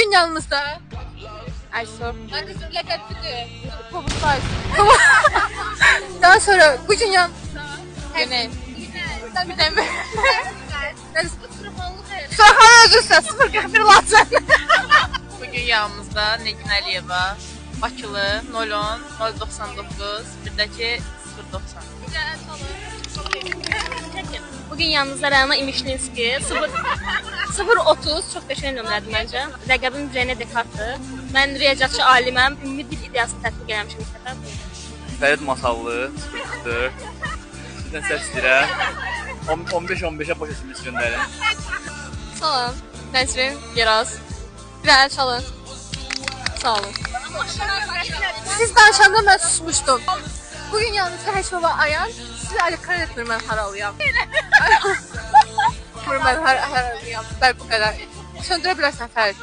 Bugün yanımızda Ayşe. Arkadaşım lakaplıdır. Kovuşlar. Daha sonra bugün yanımızda Güney. Güney mi? Sahan özürsə 041 lazım. Bugün yanımızda Negin Əliyeva, Bakılı 010 099 birdəki 090. Bugün yanınızda Rəna İmişlinski 030 çox qəşəng nömrədir məncə. Rəqəbim Rene Descartes. Mən riyaziyyatçı aliməm. Ümumi dil ideyasını tətbiq eləmişəm ilk dəfə. Fərid Masallı 044. Sizdən səhv istəyirəm. 15-15-ə boş SMS göndərin. Salam. Nəzrin, Yeraz. Bir əl çalın. Sağ olun. Siz danışanda mən susmuşdum. Bugün yanınızda Həşova Ayan. Sizi alakar etmir mən haralıyam. Mən haralıyam. Bəli, bu qədər. Söndürə bilərsən Fərid.